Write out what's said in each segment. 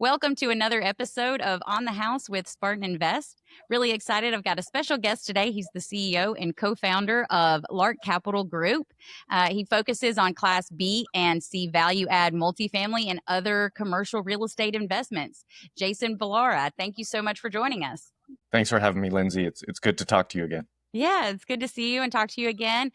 Welcome to another episode of On the House with Spartan Invest. Really excited. I've got a special guest today. He's the CEO and co-founder of Lark Capital Group. He focuses on Class B and C value add multifamily and other commercial real estate investments. Jason Balara, thank you so much for joining us. Thanks for having me, Lindsay. It's good to talk to you again. Yeah, it's good to see you and talk to you again.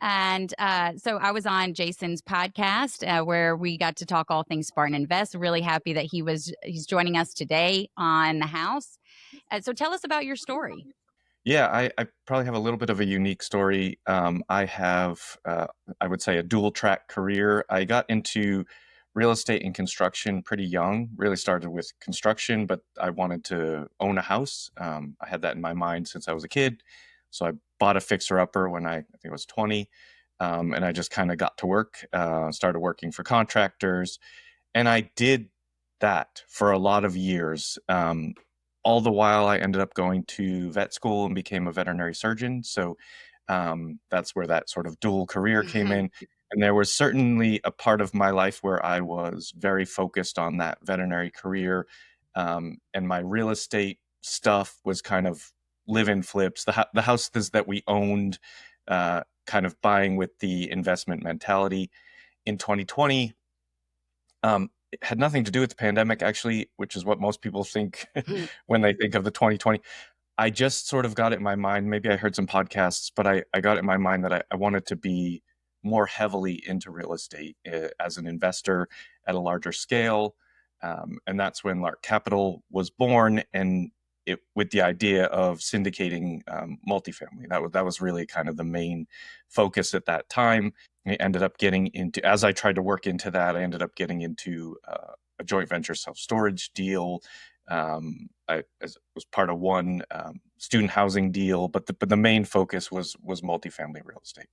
And so I was on Jason's podcast where we got to talk all things Spartan Invest. Really happy that he's joining us today on the house. So tell us about your story. Yeah, I probably have a little bit of a unique story. I have, I would say, a dual track career. I got into real estate and construction pretty young, really started with construction, but I wanted to own a house. I had that in my mind since I was a kid. So I bought a fixer-upper when I think I was 20, and I just kind of got to work, started working for contractors, and I did that for a lot of years. All the while, I ended up going to vet school and became a veterinary surgeon. So that's where that sort of dual career came in. And there was certainly a part of my life where I was very focused on that veterinary career. And my real estate stuff was kind of live-in flips, the houses that we owned, kind of buying with the investment mentality. In 2020, it had nothing to do with the pandemic, actually, which is what most people think when they think of the 2020. I just sort of got it in my mind. Maybe I heard some podcasts, but I got it in my mind that I wanted to be more heavily into real estate as an investor at a larger scale. And that's when Lark Capital was born, and with the idea of syndicating multifamily. That was really kind of the main focus at that time. I ended up getting into, as I tried to work into that, I ended up getting into a joint venture self-storage deal. I was part of one student housing deal, but the main focus was multifamily real estate.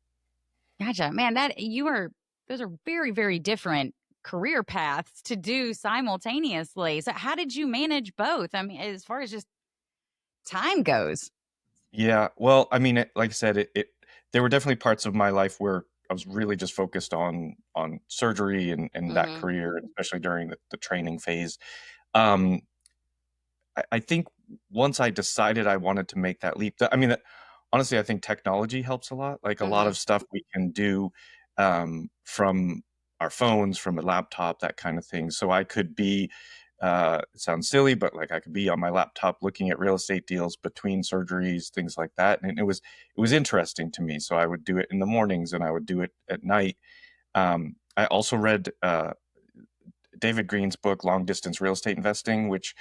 Gotcha, man. Those are very, very different career paths to do simultaneously. So how did you manage both? I mean, as far as just time goes. Yeah, well, I mean, like I said, there were definitely parts of my life where I was really just focused on surgery and that Hmm. career, especially during the training phase. Um, I think once I decided I wanted to make that leap, I mean, honestly, I think technology helps a lot. Like a lot Hmm. of stuff we can do from our phones, from a laptop, that kind of thing. So I could be, it sounds silly, but like I could be on my laptop looking at real estate deals between surgeries, things like that. And it was interesting to me. So I would do it in the mornings and I would do it at night. I also read David Green's book, Long Distance Real Estate Investing, which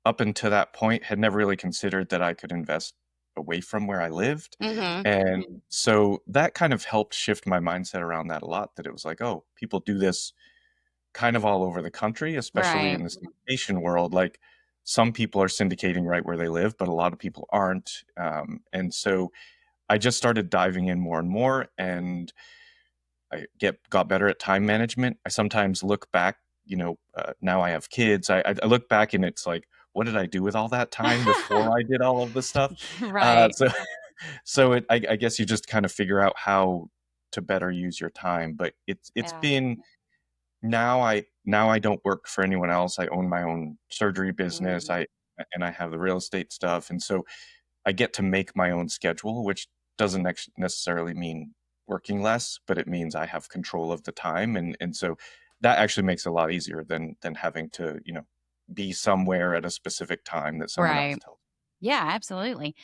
up until that point had never really considered that I could invest away from where I lived. Hmm. And so that kind of helped shift my mindset around that a lot, that it was like, oh, people do this kind of all over the country, especially Right. in the syndication world. Like some people are syndicating right where they live, but a lot of people aren't. And so I just started diving in more and more, and got better at time management. I sometimes look back, now I have kids. I look back and it's like, what did I do with all that time before I did all of this stuff? Right. So, I guess you just kind of figure out how to better use your time. But it's Yeah. been now I don't work for anyone else. I own my own surgery business. Mhm. I have the real estate stuff, and so I get to make my own schedule, which doesn't necessarily mean working less, but it means I have control of the time, and so that actually makes it a lot easier than having to be somewhere at a specific time that someone else Right. tells. Yeah, absolutely.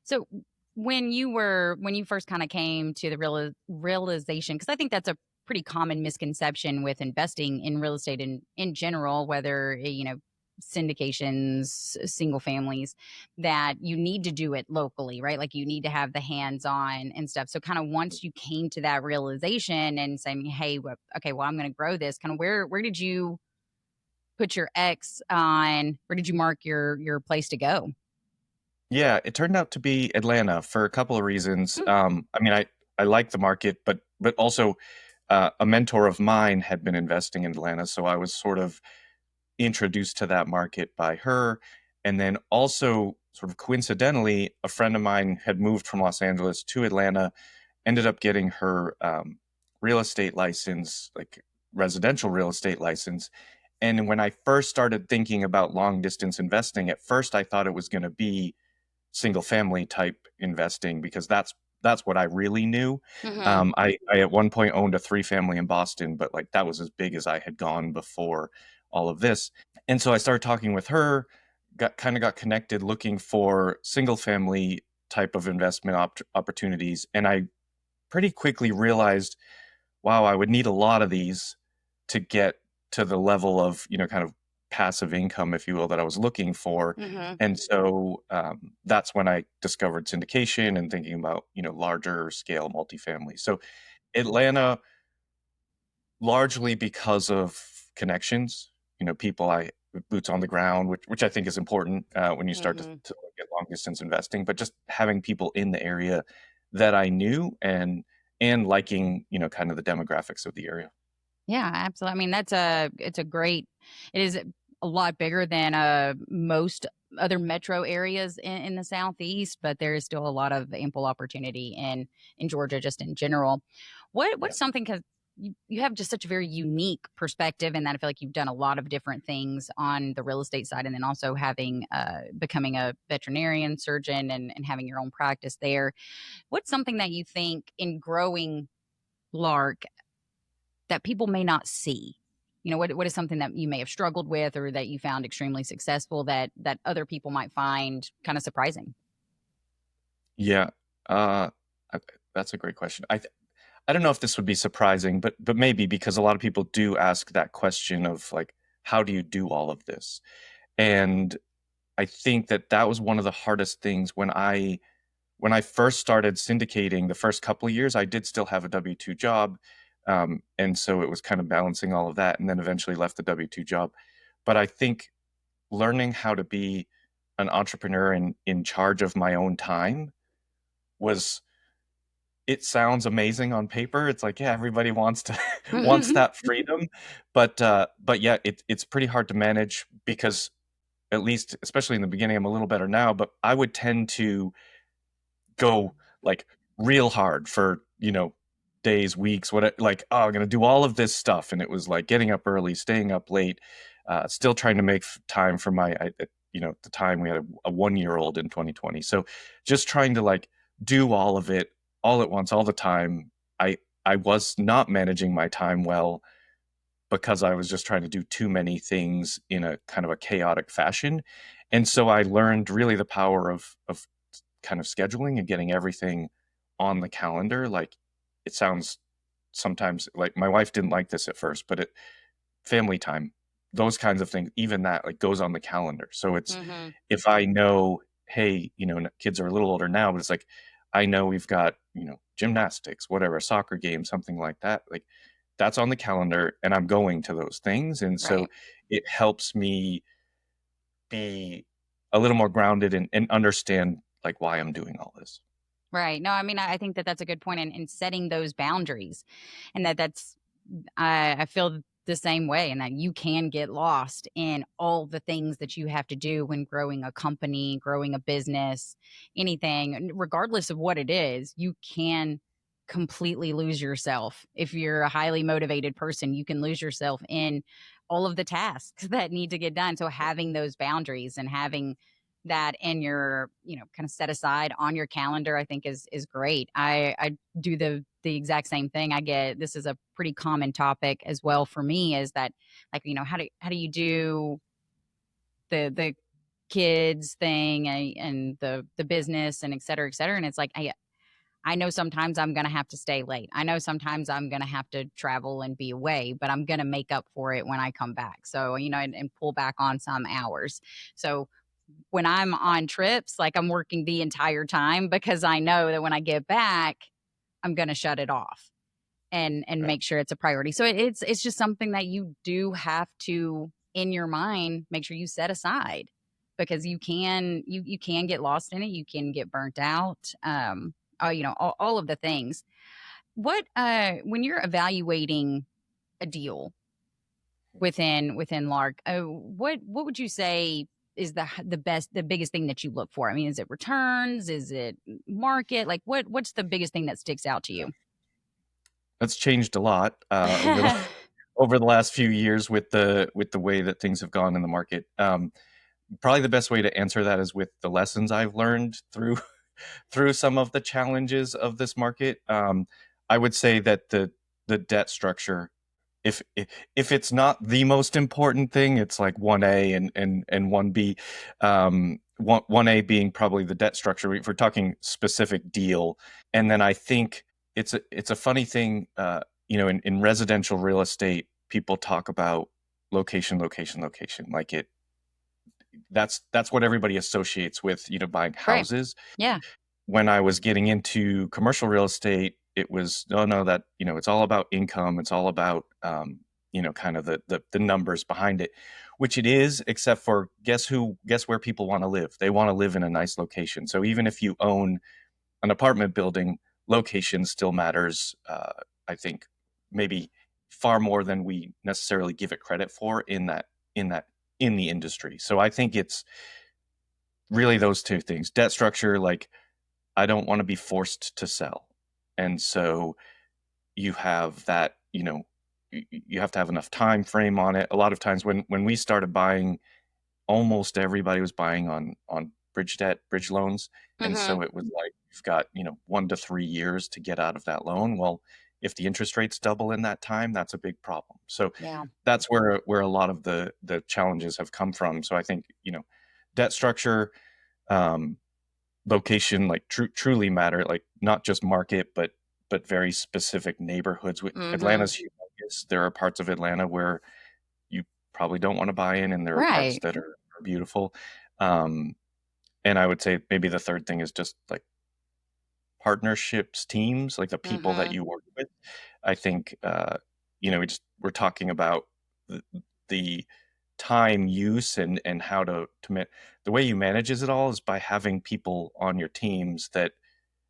So when you first kind of came to the realization, because I think that's a pretty common misconception with investing in real estate in general, whether syndications, single families, that you need to do it locally, right? Like you need to have the hands on and stuff. So kind of once you came to that realization and saying, hey, okay, well, I'm going to grow this. Kind of where did you put your X on? Where did you mark your place to go? Yeah, it turned out to be Atlanta for a couple of reasons. Mm. I mean, I like the market, but also a mentor of mine had been investing in Atlanta, so I was sort of introduced to that market by her. And then also, sort of coincidentally, a friend of mine had moved from Los Angeles to Atlanta, ended up getting her real estate license, like residential real estate license. And when I first started thinking about long distance investing, at first I thought it was going to be single family type investing because that's what I really knew. Hmm. I at one point owned a three family in Boston, but like that was as big as I had gone before all of this. And so I started talking with her, got connected, looking for single family type of investment opportunities, and I pretty quickly realized, wow, I would need a lot of these to get to the level of, kind of passive income, if you will, that I was looking for. Hmm. And so that's when I discovered syndication and thinking about, larger scale multifamily. So Atlanta, largely because of connections, people boots on the ground, which I think is important when you start Hmm. to look at long distance investing, but just having people in the area that I knew and liking, kind of the demographics of the area. Yeah, absolutely. I mean, it's a great, it is a lot bigger than most other metro areas in the Southeast, but there is still a lot of ample opportunity in Georgia, just in general. Yeah. What's something, because you have just such a very unique perspective, and that I feel like you've done a lot of different things on the real estate side, and then also having becoming a veterinarian surgeon and having your own practice there. What's something that you think in growing Lark that people may not see? What is something that you may have struggled with or that you found extremely successful that other people might find kind of surprising? Yeah. Uh, I, that's a great question. I don't know if this would be surprising, but maybe because a lot of people do ask that question of like, how do you do all of this? And I think that was one of the hardest things when I first started syndicating. The first couple of years, I did still have a W-2 job, and so it was kind of balancing all of that, and then eventually left the W-2 job. But I think learning how to be an entrepreneur and in charge of my own time was, it sounds amazing on paper. It's like, yeah, everybody wants to wants that freedom, but yeah, it's pretty hard to manage because, at least especially in the beginning, I'm a little better now, but I would tend to go like real hard for, days, weeks, what, like, oh, I'm gonna do all of this stuff, and it was like getting up early, staying up late, still trying to make time for at the time we had a 1 year old in 2020, so just trying to like do all of it all at once all the time. I was not managing my time well because I was just trying to do too many things in a kind of a chaotic fashion. And so I learned really the power of kind of scheduling and getting everything on the calendar. Like, it sounds sometimes like, my wife didn't like this at first, but family time, those kinds of things, even that like goes on the calendar. So it's, Hmm. if I know, hey, kids are a little older now, but it's like, I know we've got, gymnastics, whatever, a soccer game, something like that. Like, that's on the calendar and I'm going to those things. And Right. so it helps me be a little more grounded and understand like why I'm doing all this. Right. No, I mean, I think that that's a good point in setting those boundaries, and that's I feel the same way, and that you can get lost in all the things that you have to do when growing a company, growing a business, anything, and regardless of what it is, you can completely lose yourself. If you're a highly motivated person, you can lose yourself in all of the tasks that need to get done. So having those boundaries and having that in your, kind of set aside on your calendar, I think is great. I do the exact same thing. I get, this is a pretty common topic as well for me, is that, like, how do you do the kids thing, and the business, and et cetera, et cetera. And it's like, I know sometimes I'm going to have to stay late. I know sometimes I'm going to have to travel and be away, but I'm going to make up for it when I come back. So, and pull back on some hours. So when I'm on trips, like, I'm working the entire time because I know that when I get back, I'm going to shut it off and Right. make sure it's a priority. So it's just something that you do have to, in your mind, make sure you set aside, because you can get lost in it. You can get burnt out. All of the things. What when you're evaluating a deal within Lark, what would you say is the biggest thing that you look for? I mean, is it returns? Is it market? Like, what's the biggest thing that sticks out to you? That's changed a lot over the over the last few years with the way that things have gone in the market. Probably the best way to answer that is with the lessons I've learned through some of the challenges of this market. I would say that the debt structure, if it's not the most important thing, it's like 1A and 1B. 1A being probably the debt structure if we're talking specific deal. And then I think it's a funny thing, in residential real estate, people talk about location, location, location. Like that's what everybody associates with, buying Right. houses. Yeah. When I was getting into commercial real estate, it was no, that it's all about income. It's all about kind of the numbers behind it, which it is, except for guess where people want to live. They want to live in a nice location. So even if you own an apartment building, location still matters. I think maybe far more than we necessarily give it credit for in that in the industry. So I think it's really those two things. Debt structure, like I don't want to be forced to sell. And so you have that, you have to have enough time frame on it. A lot of times when we started buying, almost everybody was buying on bridge loans. And Mm-hmm. so it was like you've got, 1 to 3 years to get out of that loan. Well, if the interest rates double in that time, that's a big problem. So Yeah. that's where a lot of the challenges have come from. So I think, debt structure, um, location, like truly matter, like not just market, but very specific neighborhoods. Mm-hmm. Atlanta's humongous. There are parts of Atlanta where you probably don't want to buy in, and there are parts Right. that are beautiful. Um, and I would say maybe the third thing is just like partnerships, teams, like the people that Mm-hmm. you work with. I think we're talking about the, the time use and how the way you manages it all is by having people on your teams that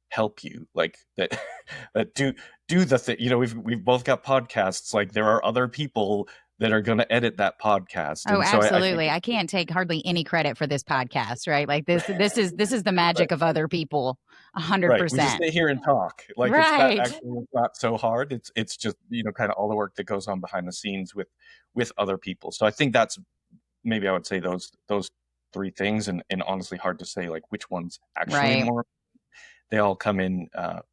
help you, like that that do the thing. We've both got podcasts. Like there are other people that are going to edit that podcast, Oh, and so I think absolutely. I can't take hardly any credit for this podcast, right? Like this is the right, magic of other people, right. We just 100%. sit here and talk. Like it's not Right. actually, it's not so hard. It's just kind of all the work that goes on behind the scenes with other people. So I think that's maybe I would say those three things, and honestly hard to say like which one's actually Right. more. They all come in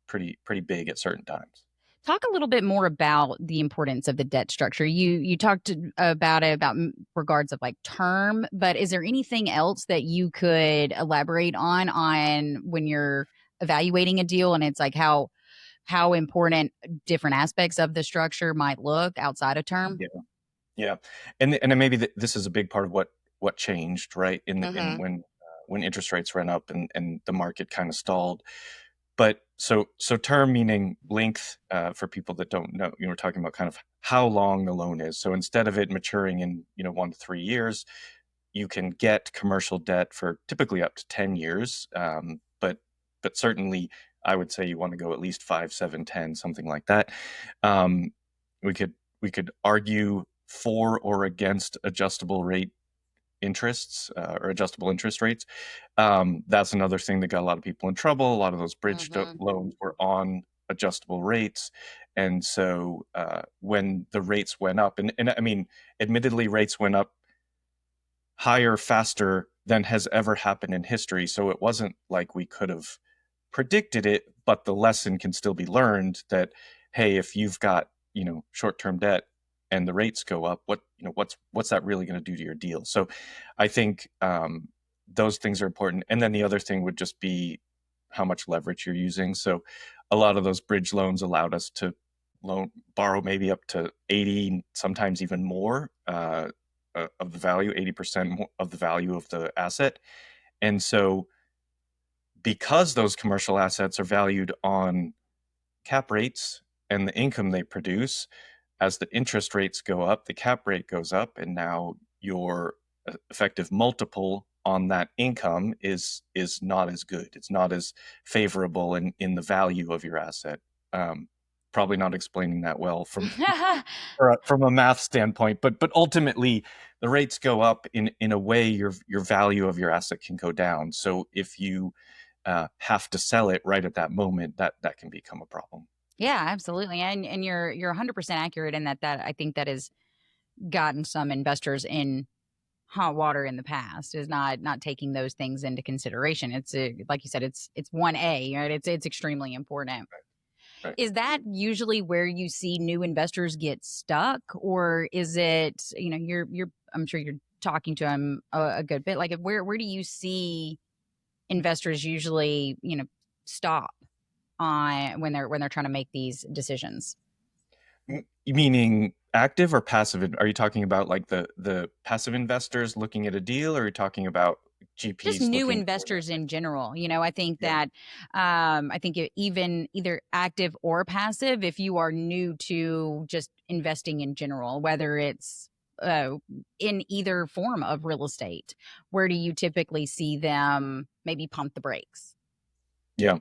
pretty big at certain times. Talk a little bit more about the importance of the debt structure. You talked about it about regards of like term, but is there anything else that you could elaborate on when you're evaluating a deal and it's like how important different aspects of the structure might look outside of term? Yeah, yeah, and then maybe this is a big part of what changed, right? In Mhm. when interest rates ran up and the market kind of stalled. But so term meaning length, for people that don't know, we're talking about kind of how long the loan is. So instead of it maturing in 1 to 3 years, you can get commercial debt for typically up to 10 years. But certainly I would say you want to go at least 5, 7, 10, something like that. Um, we could we could argue for or against adjustable rate interests, or adjustable interest rates. That's another thing that got a lot of people in trouble. A lot of those Mhm. loans were on adjustable rates. And so when the rates went up, and I mean, admittedly, rates went up higher, faster than has ever happened in history. So it wasn't like we could have predicted it, but the lesson can still be learned that, hey, if you've got, short-term debt and the rates go up, what's that really going to do to your deal? So I think those things are important. And then the other thing would just be how much leverage you're using. So a lot of those bridge loans allowed us to borrow maybe up to 80, sometimes even more, of the value, 80% of the value of the asset. And so because those commercial assets are valued on cap rates and the income they produce, as the interest rates go up, the cap rate goes up, and now your effective multiple on that income is not as good. It's not as favorable in the value of your asset. Um, Probably not explaining that well from a math standpoint, but ultimately the rates go up in a way your value of your asset can go down. So if you have to sell it right at that moment, that can become a problem. Yeah, absolutely. And you're 100% accurate in that I think that has gotten some investors in hot water in the past, is not taking those things into consideration. Like you said, it's 1A, right? It's extremely important. Right. Is that usually where you see new investors get stuck, or is it, you're I'm sure you're talking to them a good bit. Like, where do you see investors usually, stop on when they're trying to make these decisions? Meaning active or passive? Are you talking about like the passive investors looking at a deal, or are you talking about Just GPs new looking for investors investment? in general. I think Yeah. that I think even either active or passive, if you are new to just investing in general, whether it's uh, in either form of real estate, where do you typically see them maybe pump the brakes? Yeah.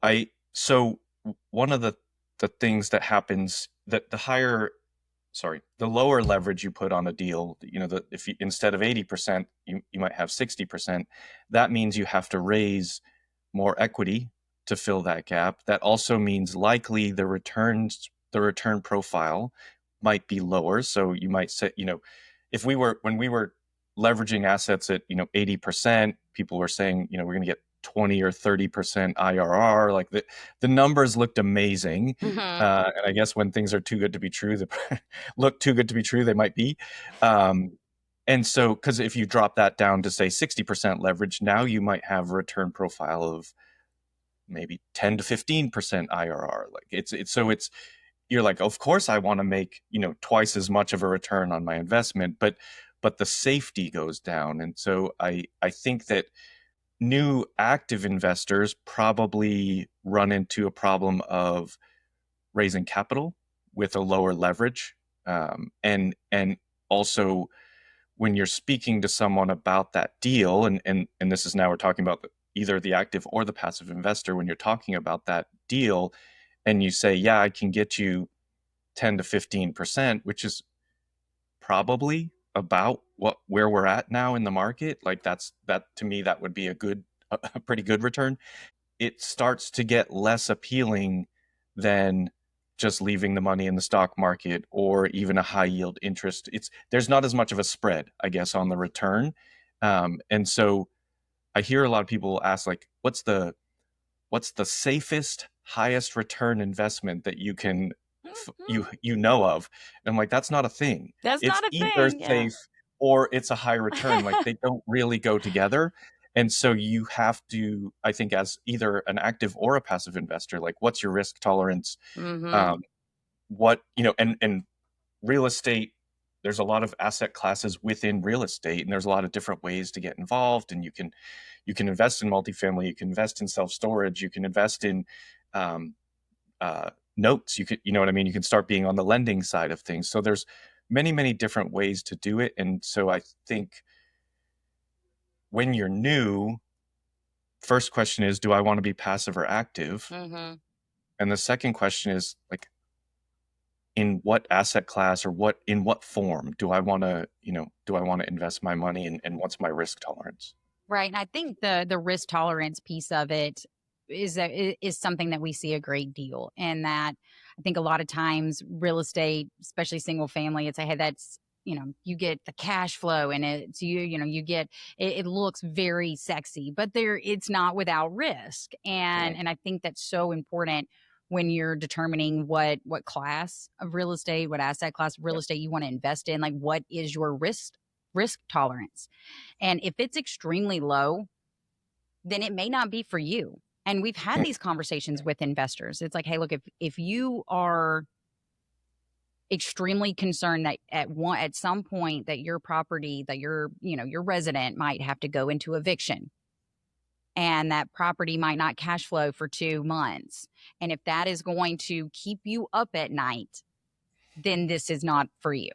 I so one of the things that happens, that the lower leverage you put on a deal, if you, instead of 80%, you might have 60%, that means you have to raise more equity to fill that gap. That also means likely the return profile might be lower. So you might say, if when we were leveraging assets at, 80%, people were saying, we're going to get 20 or 30% IRR. Like the numbers looked amazing. Hmm. And I guess when things are too good to be true, look too good to be true, they might be. Um, and so, because if you drop that down to say 60% leverage, now you might have a return profile of maybe 10 to 15% IRR. Like it's you're like, of course I want to make, twice as much of a return on my investment, but the safety goes down. And so I think that new active investors probably run into a problem of raising capital with a lower leverage. And also, when you're speaking to someone about that deal, and this is, now we're talking about either the active or the passive investor, when you're talking about that deal and you say, yeah, I can get you 10 to 15%, which is probably about where we're at now in the market. Like that to me, that would be a pretty good return. It starts to get less appealing than just leaving the money in the stock market or even a high yield interest. There's not as much of a spread, I guess, on the return. And so I hear a lot of people ask, like, what's the safest, highest return investment that you know of? And I'm like, that's not a thing. That's It's not a either thing. Yeah. safe or it's a high return. Like, they don't really go together. And so you have to, I think, as either an active or a passive investor, like, what's your risk tolerance? Hmm. Um, and real estate, there's a lot of asset classes within real estate, and there's a lot of different ways to get involved. And you can invest in multifamily, you can invest in self storage, you can invest in um, notes. You know what I mean. You can start being on the lending side of things. So there's many different ways to do it. And so I think when you're new, first question is, do I want to be passive or active? Hmm. And the second question is, like, in what asset class or in what form do I want to invest my money, and what's my risk tolerance? Right. And I think the risk tolerance piece of it is something that we see a great deal. And that I think a lot of times real estate, especially single family, it's a, hey, that's, you get the cash flow and it's you get it looks very sexy, but it's not without risk. And Right. and I think that's so important when you're determining what class of real estate, what asset class of real Yeah. estate you want to invest in, like what is your risk tolerance. And if it's extremely low, then it may not be for you. And we've had these conversations with investors. It's like, hey, look, if you are extremely concerned that at some point that your property, that your resident might have to go into eviction, and that property might not cash flow for 2 months, and if that is going to keep you up at night, then this is not for you.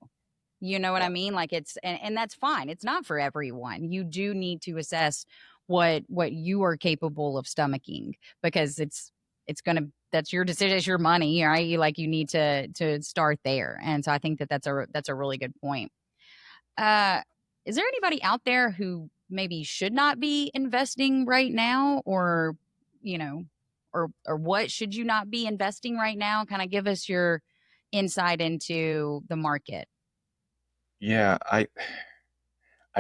You know what I Yeah. mean? Like and that's fine. It's not for everyone. You do need to assess what you are capable of stomaching, because it's gonna that's your decision, it's your money, right? You need to start there. And so I think that that's a really good point. Uh, is there anybody out there who maybe should not be investing right now, or you know, or what should you not be investing right now? Kind of give us your insight into the market. Yeah, I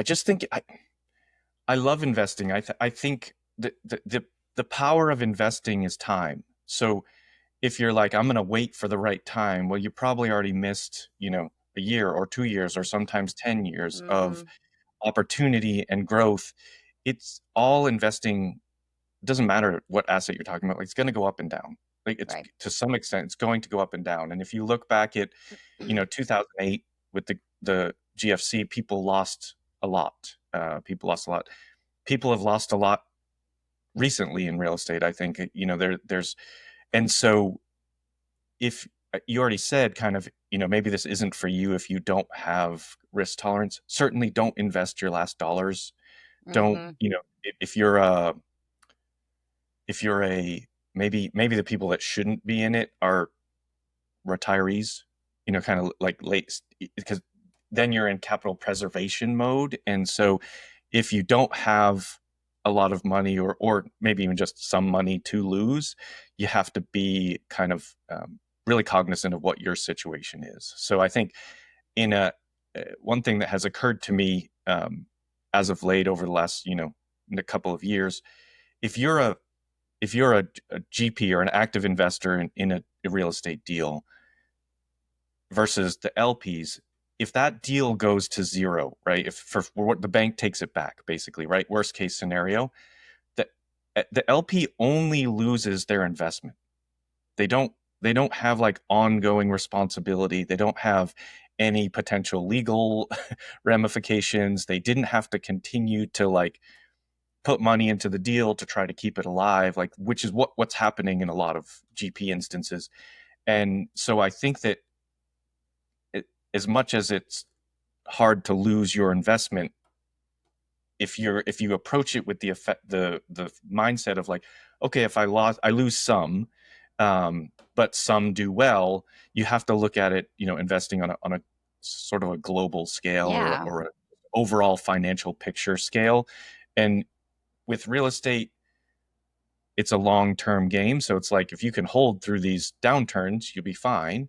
just think I love investing. I think the power of investing is time. So if you're like, I'm going to wait for the right time, well, you probably already missed, a year or 2 years or sometimes 10 years of Mm-hmm. opportunity and growth. It's all investing. It doesn't matter what asset you're talking about. Like, it's going to go up and down. Like, it's Right. to some extent, it's going to go up and down. And if you look back at, 2008 with the GFC, people lost a lot. People lost a lot. People have lost a lot recently in real estate. I think, there's, and so if you already said kind of, maybe this isn't for you if you don't have risk tolerance, certainly don't invest your last dollars. Don't, Mm-hmm. if you're a maybe the people that shouldn't be in it are retirees, kind of like late, because then you're in capital preservation mode. And so if you don't have a lot of money or maybe even just some money to lose, you have to be kind of really cognizant of what your situation is. So I think in one thing that has occurred to me as of late over the last, in a couple of years, if you're a GP or an active investor in a real estate deal versus the LPs, if that deal goes to zero, right? If for what the bank takes it back, basically, right? Worst case scenario, the the LP only loses their investment. They don't have like ongoing responsibility. They don't have any potential legal ramifications. They didn't have to continue to like put money into the deal to try to keep it alive, like which is what's happening in a lot of GP instances. And so I think that as much as it's hard to lose your investment, if you approach it with the mindset of like, okay, if I lose some, but some do well, you have to look at it, investing on a sort of a global scale Yeah. or a overall financial picture scale. And with real estate, it's a long term game. So it's like if you can hold through these downturns, you'll be fine.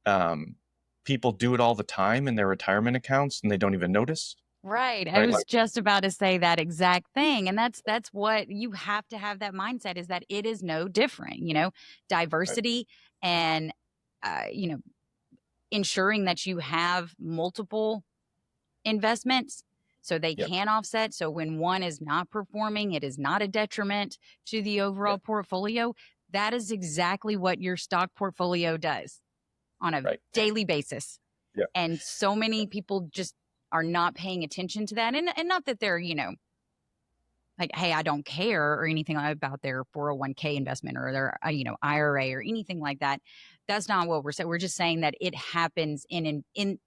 Um, People do it all the time in their retirement accounts and they don't even notice, Right. I right? was Like, just about to say that exact thing. And that's what you have to have that mindset is that it is no different, right, diversity and uh, you know, ensuring that you have multiple investments so they yep, can offset. So when one is not performing, it is not a detriment to the overall yep, portfolio. That is exactly what your stock portfolio does on a right, daily basis. yep, And so many people just are not paying attention to that. And not that they're, like, hey, I don't care or anything about their 401k investment or their, IRA or anything like that. That's not what we're saying. We're just saying that it happens in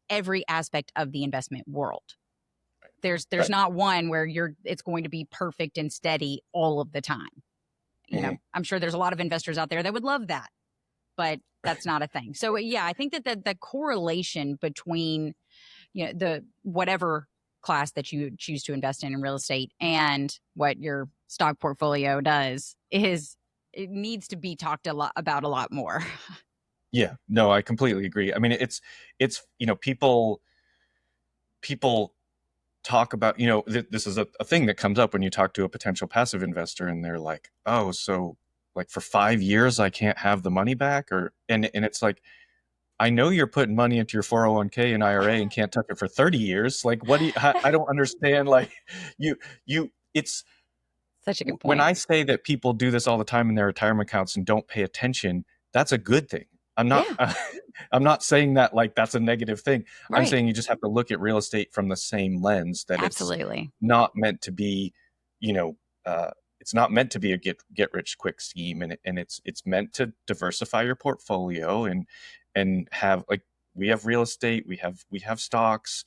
every aspect of the investment world. There's right. not one where it's going to be perfect and steady all of the time. Mhm. I'm sure there's a lot of investors out there that would love that, but that's not a thing. So yeah, I think that the correlation between the whatever class that you choose to invest in real estate and what your stock portfolio does is it needs to be talked a lot more. Yeah, no, I completely agree. I mean, it's people talk about, this is a thing that comes up when you talk to a potential passive investor and they're like, oh, so like for 5 years I can't have the money back, or and it's like, I know you're putting money into your 401k and IRA and can't touch it for 30 years. Like, what do you, I don't understand. Like, it's Such a good when point. I say that people do this all the time in their retirement accounts and don't pay attention, that's a good thing. I'm not, Yeah, I'm not saying that like that's a negative thing. I'm right. saying you just have to look at real estate from the same lens, that it's Absolutely. not meant to be, you know, it's not meant to be a get rich quick scheme, and it's meant to diversify your portfolio and have like, we have real estate, we have stocks,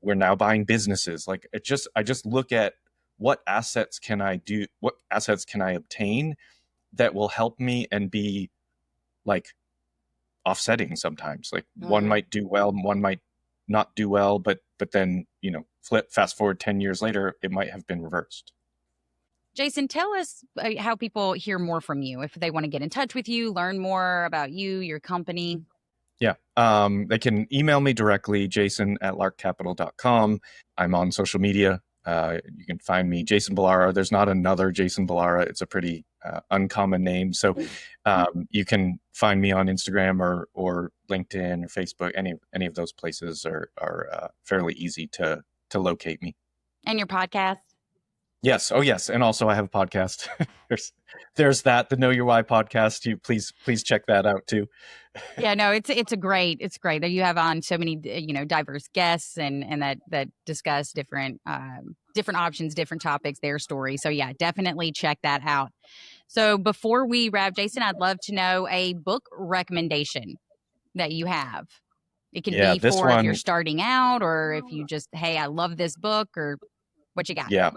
we're now buying businesses. Like, I just look at what assets can I obtain that will help me and be like offsetting sometimes. Like, one Hmm. might do well, one might not do well, but then, fast forward 10 years later, it might have been reversed. Jason, tell us how people hear more from you if they want to get in touch with you, learn more about you, your company. Yeah. They can email me directly, jason@larkcapital.com. I'm on social media. You can find me, Jason Balara. There's not another Jason Balara. It's a pretty uncommon name. So you can find me on Instagram or LinkedIn or Facebook. Any of those places are fairly easy to locate me. And your podcast. Yes. Oh, yes. And also, I have a podcast. there's there's that, the Know Your Why podcast. You please check that out too. Yeah, no, it's great that you have on so many diverse guests and that discuss different options, different topics, their stories. So yeah, definitely check that out. So before we wrap, Jason, I'd love to know a book recommendation that you have. It could Yeah, be this for if you're one. starting out or if you just, hey, I love this book or what you got. Yeah,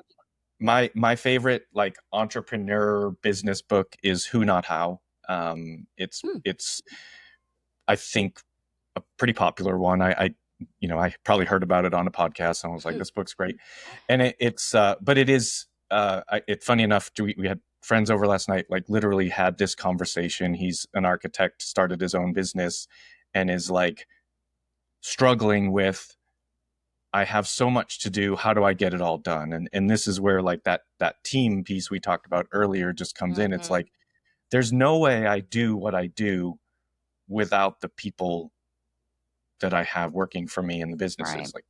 my favorite like entrepreneur business book is Who Not How. Hmm. It's I think a pretty popular one. I probably heard about it on a podcast and I was like, this book's great. And but it is funny enough. We had friends over last night, like literally had this conversation. He's an architect, started his own business, and is like struggling with, I have so much to do. How do I get it all done? And this is where like that team piece we talked about earlier just comes in. It's Mm-hmm. like there's no way I do what I do without the people that I have working for me in the Right. businesses. Like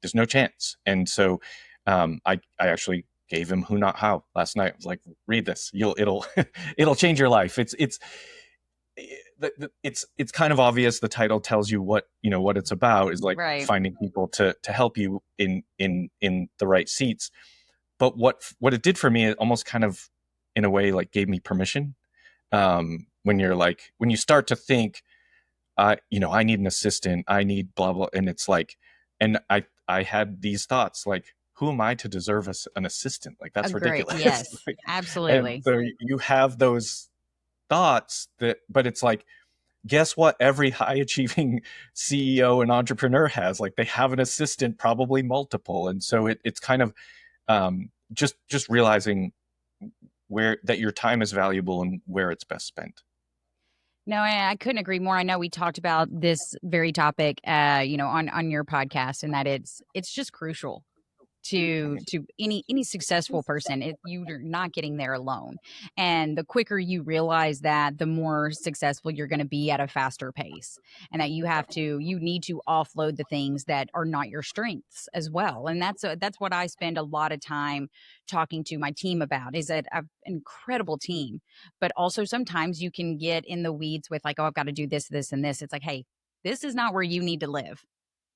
there's no chance. And so I actually gave him Who Not How last night. I was like, read this. It'll it'll change your life. It's kind of obvious. The title tells you what it's about, is like Right. finding people to help you in the right seats. But what it did for me, it almost kind of in a way like gave me permission. When you start to think, I need an assistant, I need blah blah, and it's like, and I had these thoughts like, who am I to deserve an assistant? Like that's Agree. ridiculous. Yes, Like, and absolutely. so you have those thoughts but it's like, guess what? Every high achieving CEO and entrepreneur has, like, they have an assistant, probably multiple. And so it's kind of just realizing where that your time is valuable and where it's best spent. No, I couldn't agree more. I know we talked about this very topic, on your podcast, and that it's just crucial to any successful person. You're not getting there alone, and the quicker you realize that, the more successful you're going to be at a faster pace, and that you need to offload the things that are not your strengths as well. And that's what I spend a lot of time talking to my team about, is that I've an incredible team, but also sometimes you can get in the weeds with like, oh, I've got to do this and this. It's like, hey, this is not where you need to live.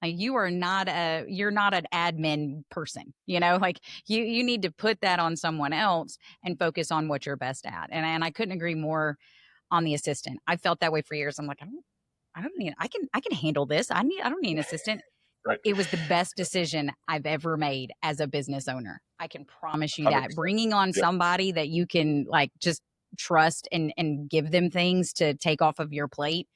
Like, you're not an admin person, like you need to put that on someone else and focus on what you're best at. And I couldn't agree more on the assistant. I felt that way for years. I'm like, I don't need, I can handle this. I don't need an assistant. Right. It was the best decision I've ever made as a business owner. I can promise you that. 100%. Bringing on Yep. somebody that you can like just trust and give them things to take off of your plate.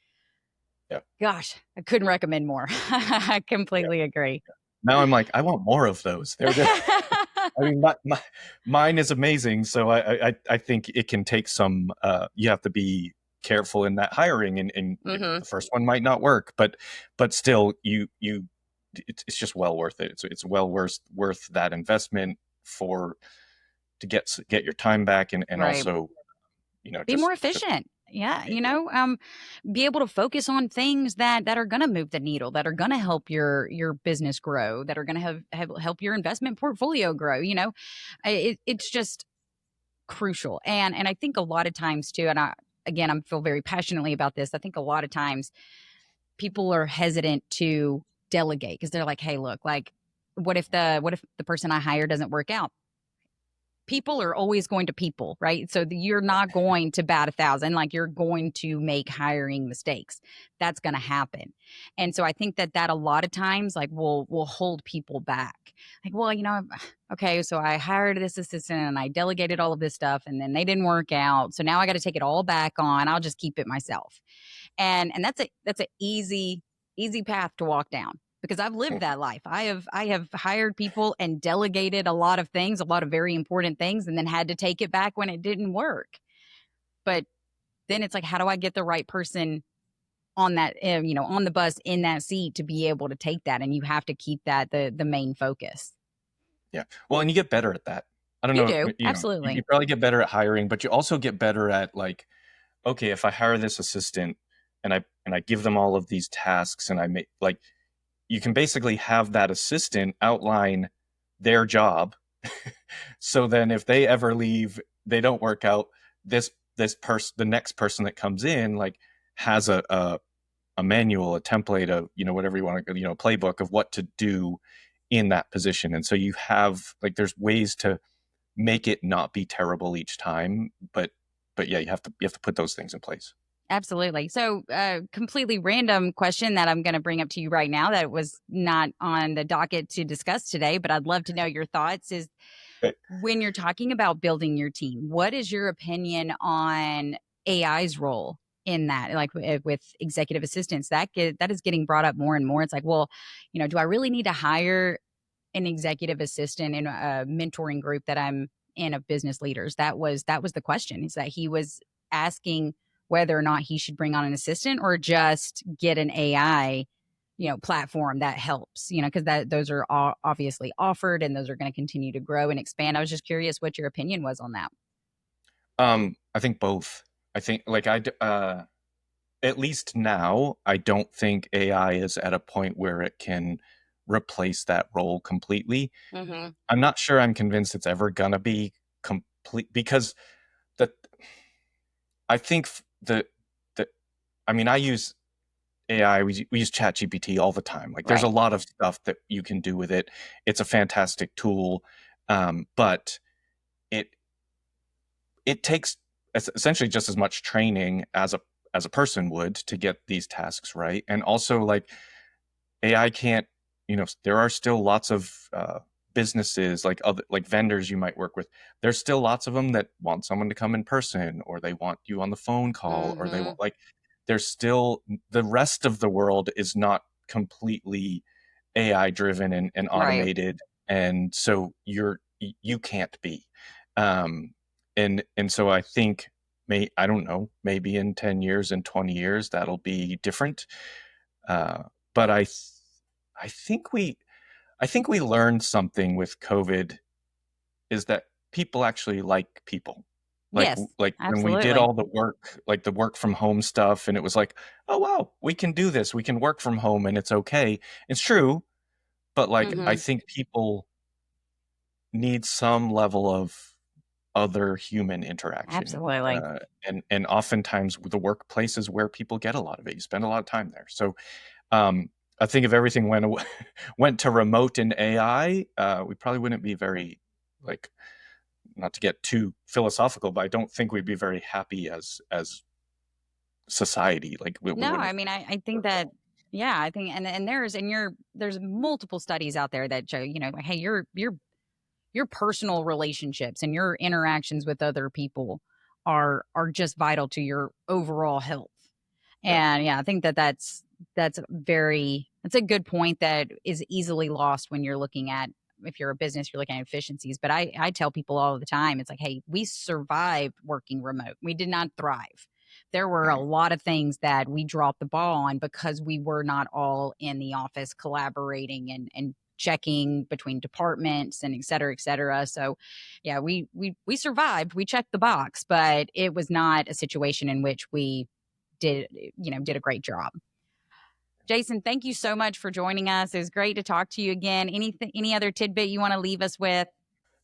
Yeah. Gosh, I couldn't recommend more. I Yeah. completely agree. Now I'm like, I want more of those. I mean, mine is amazing. So I think it can take some. You have to be careful in that hiring, and Hmm. the first one might not work, but still, it's just well worth it. It's well worth that investment for to get your time back, and Right. also Be more just efficient. Yeah, be able to focus on things that are going to move the needle, that are going to help your business grow, that are going to help your investment portfolio grow. It's just crucial. And I think a lot of times too, and I feel very passionately about this. I think a lot of times people are hesitant to delegate because they're like, hey, look, like, what if the person I hire doesn't work out? People are always going to people, right? So you're not going to bat 1,000. Like, you're going to make hiring mistakes. That's going to happen. And so I think that a lot of times, like, will hold people back. Like, well, okay, so I hired this assistant and I delegated all of this stuff and then they didn't work out. So now I got to take it all back on. I'll just keep it myself. And that's a easy path to walk down, because I've lived that life. I have hired people and delegated a lot of things, a lot of very important things, and then had to take it back when it didn't work. But then it's like, how do I get the right person on that, on the bus in that seat to be able to take that? And you have to keep that the main focus. Yeah. Well, and you get better at that. I don't You know, do. you Absolutely. probably get better at hiring, but you also get better at like, okay, if I hire this assistant and I give them all of these tasks and I make like you can basically have that assistant outline their job. So then if they ever leave, they don't work out, this person, the next person that comes in, like has a manual, a template, a whatever you want to, playbook of what to do in that position. And so you have like there's ways to make it not be terrible each time, but yeah, you have to put those things in place. Absolutely. So, completely random question that I'm going to bring up to you right now that was not on the docket to discuss today, but I'd love to know your thoughts is Okay. when you're talking about building your team, what is your opinion on AI's role in that? Like with executive assistants, that is getting brought up more and more. It's like, well, do I really need to hire an executive assistant in a mentoring group that I'm in of business leaders? That was the question. Is that he was asking whether or not he should bring on an assistant or just get an AI, platform that helps, because that those are all obviously offered and those are going to continue to grow and expand. I was just curious what your opinion was on that. I think both. I think like at least now, I don't think AI is at a point where it can replace that role completely. Mm-hmm. I'm not sure I'm convinced it's ever gonna be complete because the I think the I mean I use AI, we use ChatGPT all the time. Like there's a Right. lot of stuff that you can do with it. It's a fantastic tool. But it it takes essentially just as much training as a person would to get these tasks right. And also like AI can't, there are still lots of businesses like other like vendors you might work with. There's still lots of them that want someone to come in person, or they want you on the phone call, or they Mm-hmm. want like there's still the rest of the world is not completely AI driven and Right. automated, and so you can't be. Um, and so I think I don't know, maybe in 10 years and 20 years that'll be different. Uh, but I think we learned something with COVID is that people actually like people. Yes, Like when we did absolutely. all the work, like the work from home stuff, and it was like, oh wow, we can do this. We can work from home, and it's okay. It's true, but like I Mm-hmm. think people need some level of other human interaction. Absolutely. And oftentimes the workplace is where people get a lot of it. You spend a lot of time there. So um, I think if everything went to remote and AI, we probably wouldn't be very like not to get too philosophical, but I don't think we'd be very happy as society. Like we No, wouldn't. I mean, I think that, yeah, I think, and there's multiple studies out there that show, like, hey, your personal relationships and your interactions with other people are just vital to your overall health. Yeah. And yeah, I think that's a good point that is easily lost when you're looking at, if you're a business, you're looking at efficiencies. But I tell people all the time, it's like, hey, we survived working remote. We did not thrive. There were a Mhm. lot of things that we dropped the ball on because we were not all in the office collaborating and checking between departments and et cetera, et cetera. So yeah, we survived. We checked the box, but it was not a situation in which we did a great job. Jason, thank you so much for joining us. It was great to talk to you again. Any other tidbit you want to leave us with?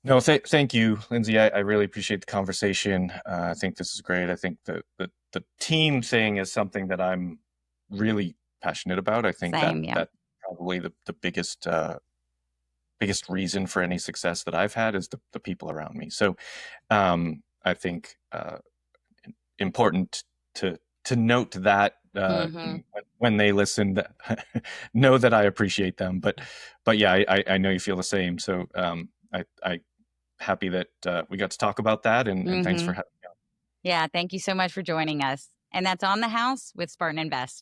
No, thank you, Lindsay. I really appreciate the conversation. I think this is great. I think the team thing is something that I'm really passionate about. I think that Same, yeah. that probably the biggest reason for any success that I've had is the people around me. So I think important to note that Hmm. when they listen, know that I appreciate them. But yeah, I know you feel the same. So I happy that we got to talk about that, and thanks Hmm. for having me on. Yeah, thank you so much for joining us. And that's On the House with Spartan Invest.